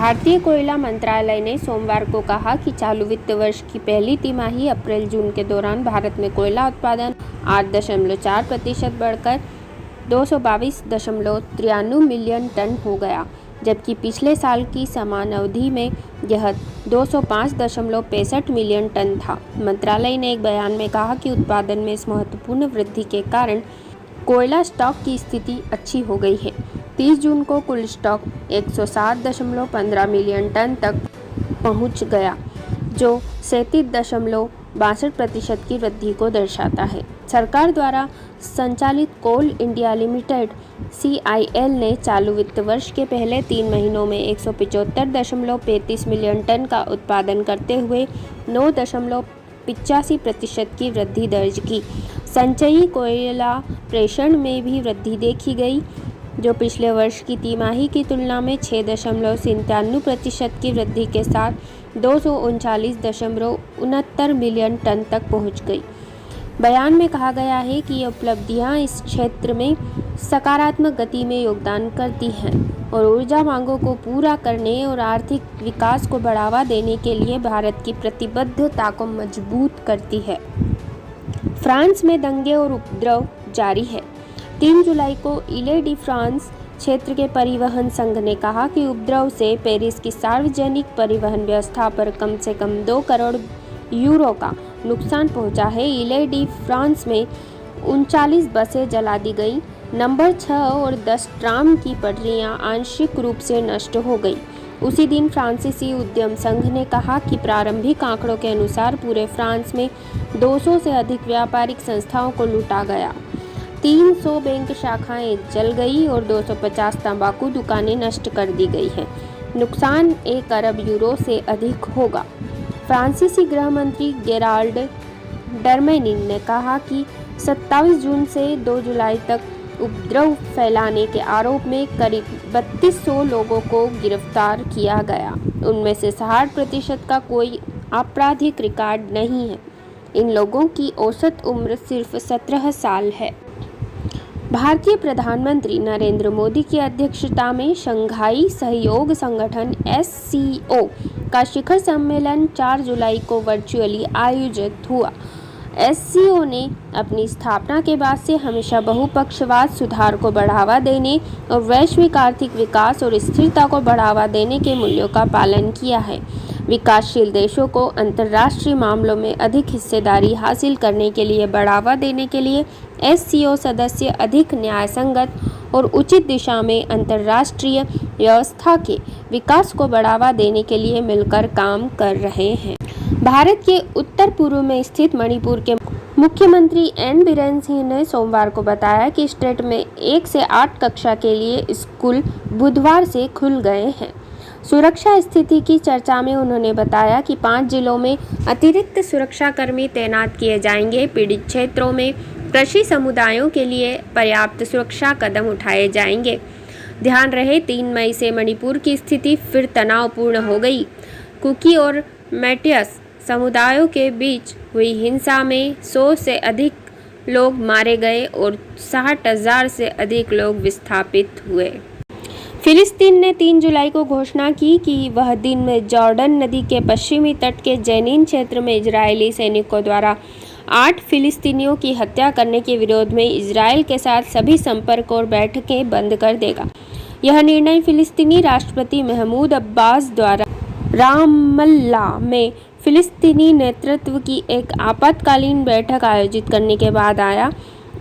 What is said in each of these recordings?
भारतीय कोयला मंत्रालय ने सोमवार को कहा कि चालू वित्त वर्ष की पहली तिमाही अप्रैल-जून के दौरान भारत में कोयला उत्पादन 8.4% बढ़कर 222.93 मिलियन टन हो गया, जबकि पिछले साल की समान अवधि में यह 205.65 मिलियन टन था। मंत्रालय ने एक बयान में कहा कि उत्पादन में इस महत्वपूर्ण वृद्धि के कारण कोयला स्टॉक की स्थिति अच्छी हो गई है। 30 जून को कुल स्टॉक 107.15 मिलियन टन तक पहुंच गया, जो 37.62% की वृद्धि को दर्शाता है। सरकार द्वारा संचालित कोल इंडिया लिमिटेड (CIL) ने चालू वित्त वर्ष के पहले 3 महीनों में 175.35 मिलियन टन का उत्पादन करते हुए 9.85% की वृद्धि दर्ज की। संचयी कोयला प्रेषण में भी वृद्धि देखी गई, जो पिछले वर्ष की तिमाही की तुलना में 6.97% की वृद्धि के साथ 239.69 मिलियन टन तक पहुंच गई। बयान में कहा गया है कि ये उपलब्धियां इस क्षेत्र में सकारात्मक गति में योगदान करती हैं और ऊर्जा मांगों को पूरा करने और आर्थिक विकास को बढ़ावा देने के लिए भारत की प्रतिबद्धता को मजबूत करती है। फ्रांस में दंगे और उपद्रव जारी है। 3 जुलाई को इले-डी-फ्रांस क्षेत्र के परिवहन संघ ने कहा कि उपद्रव से पेरिस की सार्वजनिक परिवहन व्यवस्था पर कम से कम 2 करोड़ यूरो का नुकसान पहुंचा है। इले-डी-फ्रांस में 39 बसें जला दी गई। नंबर 6 और 10 ट्राम की पटरियां आंशिक रूप से नष्ट हो गई। उसी दिन फ्रांसीसी उद्यम संघ ने कहा कि प्रारंभिक आंकड़ों के अनुसार पूरे फ्रांस में 200 से अधिक व्यापारिक संस्थाओं को लूटा गया। 300 बैंक शाखाएं जल गई और 250 तंबाकू दुकानें नष्ट कर दी गई हैं। नुकसान 1 अरब यूरो से अधिक होगा। फ्रांसीसी गृह मंत्री गेराल्ड डरमेनिन ने कहा कि 27 जून से 2 जुलाई तक उपद्रव फैलाने के आरोप में करीब 3200 लोगों को गिरफ्तार किया गया। उनमें से 60% का कोई आपराधिक रिकॉर्ड नहीं है। इन लोगों की औसत उम्र सिर्फ 17 साल है। भारतीय प्रधानमंत्री नरेंद्र मोदी की अध्यक्षता में शंघाई सहयोग संगठन (SCO) का शिखर सम्मेलन 4 जुलाई को वर्चुअली आयोजित हुआ। SCO ने अपनी स्थापना के बाद से हमेशा बहुपक्षवाद, सुधार को बढ़ावा देने और वैश्विक आर्थिक विकास और स्थिरता को बढ़ावा देने के मूल्यों का पालन किया है। विकासशील देशों को अंतर्राष्ट्रीय मामलों में अधिक हिस्सेदारी हासिल करने के लिए बढ़ावा देने के लिए SCO सदस्य अधिक न्यायसंगत और उचित दिशा में अंतर्राष्ट्रीय व्यवस्था के विकास को बढ़ावा देने के लिए मिलकर काम कर रहे हैं। भारत के उत्तर पूर्व में स्थित मणिपुर के मुख्यमंत्री एन बीरेन सिंह ने सोमवार को बताया कि स्टेट में 1 से 8 कक्षा के लिए स्कूल बुधवार से खुल गए हैं। सुरक्षा स्थिति की चर्चा में उन्होंने बताया कि 5 जिलों में अतिरिक्त सुरक्षाकर्मी तैनात किए जाएंगे। पीड़ित क्षेत्रों में कृषि समुदायों के लिए पर्याप्त सुरक्षा कदम उठाए जाएंगे। ध्यान रहे 3 मई से मणिपुर की स्थिति फिर तनावपूर्ण हो गई। कुकी और मेटियस समुदायों के बीच हुई हिंसा में 100 से अधिक लोग मारे गए और 60,000 से अधिक लोग विस्थापित हुए। फिलिस्तीन ने 3 जुलाई को घोषणा की कि वह दिन में जॉर्डन नदी के पश्चिमी तट के जेनिन क्षेत्र में इजरायली सैनिकों द्वारा 8 फिलिस्तीनियों की हत्या करने के विरोध में इजरायल के साथ सभी संपर्क और बैठकें बंद कर देगा। यह निर्णय फिलिस्तीनी राष्ट्रपति महमूद अब्बास द्वारा रामल्ला में फिलिस्तीनी नेतृत्व की एक आपातकालीन बैठक आयोजित करने के बाद आया।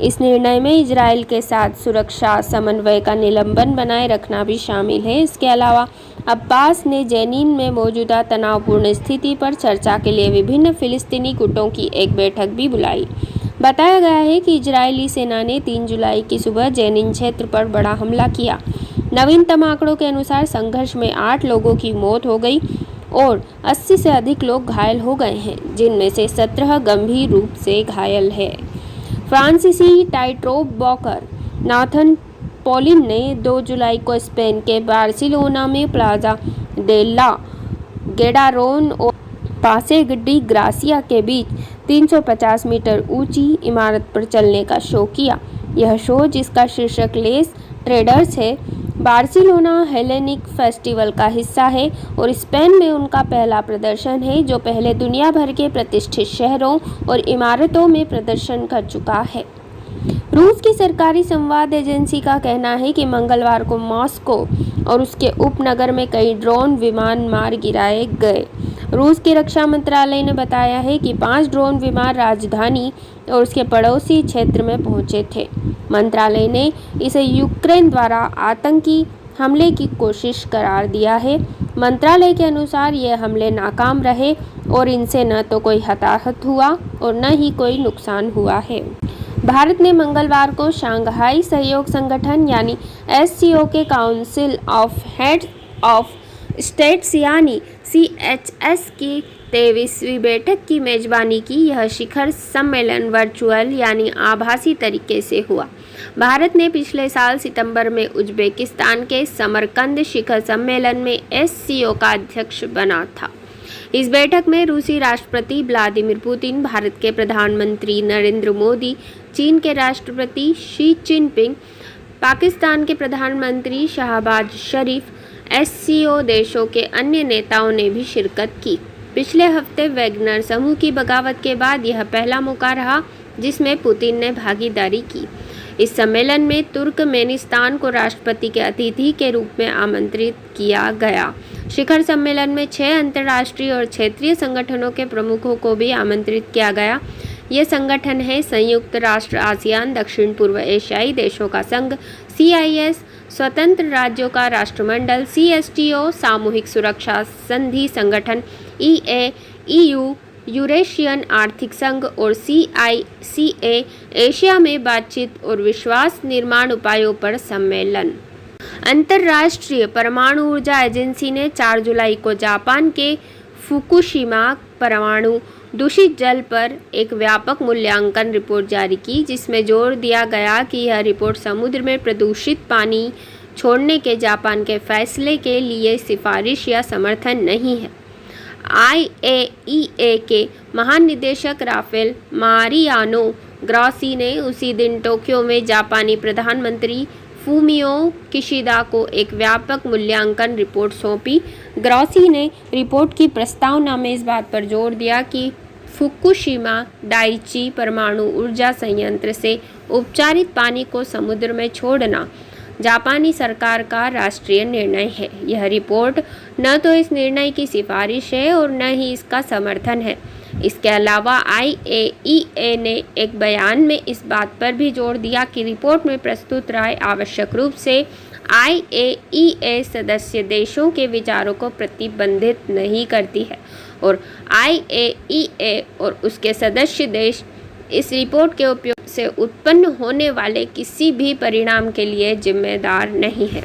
इस निर्णय में इजरायल के साथ सुरक्षा समन्वय का निलंबन बनाए रखना भी शामिल है। इसके अलावा अब्बास ने जेनिन में मौजूदा तनावपूर्ण स्थिति पर चर्चा के लिए विभिन्न फिलिस्तीनी गुटों की एक बैठक भी बुलाई। बताया गया है कि इजरायली सेना ने 3 जुलाई की सुबह जेनिन क्षेत्र पर बड़ा हमला किया। नवीनतम आंकड़ों के अनुसार संघर्ष में 8 लोगों की मौत हो गई और 80 से अधिक लोग घायल हो गए हैं, जिनमें से 17 गंभीर रूप से घायल है। फ्रांसीसी टाइटरोप वॉकर नाथन पॉलिन ने 2 जुलाई को स्पेन के बार्सिलोना में प्लाजा दे ला गेडारोन और पासे डी ग्रासिया के बीच 350 मीटर ऊंची इमारत पर चलने का शो किया। यह शो, जिसका शीर्षक लेस ट्रेडर्स है, बार्सिलोना हेलेनिक फेस्टिवल का हिस्सा है और स्पेन में उनका पहला प्रदर्शन है, जो पहले दुनिया भर के प्रतिष्ठित शहरों और इमारतों में प्रदर्शन कर चुका है। रूस की सरकारी संवाद एजेंसी का कहना है कि मंगलवार को मॉस्को और उसके उपनगर में कई ड्रोन विमान मार गिराए गए। रूस के रक्षा मंत्रालय ने बताया है कि 5 ड्रोन विमान राजधानी और उसके पड़ोसी क्षेत्र में पहुंचे थे। मंत्रालय ने इसे यूक्रेन द्वारा आतंकी हमले की कोशिश करार दिया है। मंत्रालय के अनुसार ये हमले नाकाम रहे और इनसे न तो कोई हताहत हुआ और न ही कोई नुकसान हुआ है। भारत ने मंगलवार को शंघाई सहयोग संगठन यानी SCO के council of heads of states यानी CHS की 23वीं बैठक की मेजबानी की। यह शिखर सम्मेलन वर्चुअल यानी आभासी तरीके से हुआ। भारत ने पिछले साल सितंबर में उज्बेकिस्तान के समरकंद शिखर सम्मेलन में SCO का अध्यक्ष बना था। इस बैठक में रूसी राष्ट्रपति व्लादिमीर पुतिन, भारत के प्रधानमंत्री नरेंद्र मोदी, चीन के राष्ट्रपति शी जिनपिंग, पाकिस्तान के प्रधानमंत्री शहबाज शरीफ, SCO देशों के अन्य नेताओं ने भी शिरकत की। पिछले हफ्ते वैगनर समूह की बगावत के बाद यह पहला मौका रहा जिसमें पुतिन ने भागीदारी की। इस सम्मेलन में तुर्कमेनिस्तान को राष्ट्रपति के अतिथि के रूप में आमंत्रित किया गया। शिखर सम्मेलन में 6 अंतर्राष्ट्रीय और क्षेत्रीय संगठनों के प्रमुखों को भी आमंत्रित किया गया। ये संगठन है संयुक्त राष्ट्र, आसियान, दक्षिण पूर्व एशियाई देशों का संघ, CIS, स्वतंत्र राज्यों का राष्ट्रमंडल, CSTO, सामूहिक सुरक्षा संधि संगठन, EA, EU, यूरेशियन आर्थिक संघ और CICA, एशिया में बातचीत और विश्वास निर्माण उपायों पर सम्मेलन। अंतर्राष्ट्रीय परमाणु ऊर्जा एजेंसी ने 4 जुलाई को जापान के फुकुशिमा परमाणु दूषित जल पर एक व्यापक मूल्यांकन रिपोर्ट जारी की, जिसमें जोर दिया गया कि यह रिपोर्ट समुद्र में प्रदूषित पानी छोड़ने के जापान के फैसले के लिए सिफारिश या समर्थन नहीं है। IAEA के महानिदेशक राफेल मारियानो ग्रॉसी ने उसी दिन टोक्यो में जापानी प्रधानमंत्री फूमियो किशिदा को एक व्यापक मूल्यांकन रिपोर्ट सौंपी। ग्रॉसी ने रिपोर्ट की प्रस्तावना में इस बात पर जोर दिया कि फुकुशिमा डाइची परमाणु ऊर्जा संयंत्र से उपचारित पानी को समुद्र में छोड़ना जापानी सरकार का राष्ट्रीय निर्णय है। यह रिपोर्ट न तो इस निर्णय की सिफारिश है और न ही इसका समर्थन है। इसके अलावा IAEA ने एक बयान में इस बात पर भी जोर दिया कि रिपोर्ट में प्रस्तुत राय आवश्यक रूप से IAEA सदस्य देशों के विचारों को प्रतिबंधित नहीं करती है और IAEA और उसके सदस्य देश इस रिपोर्ट के उपयोग से उत्पन्न होने वाले किसी भी परिणाम के लिए जिम्मेदार नहीं है।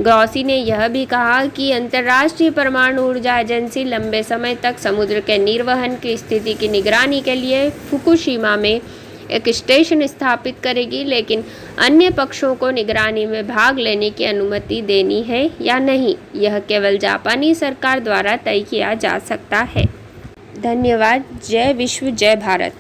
ग्रॉसी ने यह भी कहा कि अंतर्राष्ट्रीय परमाणु ऊर्जा एजेंसी लंबे समय तक समुद्र के निर्वहन की स्थिति की निगरानी के लिए फुकुशिमा में एक स्टेशन स्थापित करेगी, लेकिन अन्य पक्षों को निगरानी में भाग लेने की अनुमति देनी है या नहीं, यह केवल जापानी सरकार द्वारा तय किया जा सकता है। धन्यवाद। जय विश्व, जय भारत।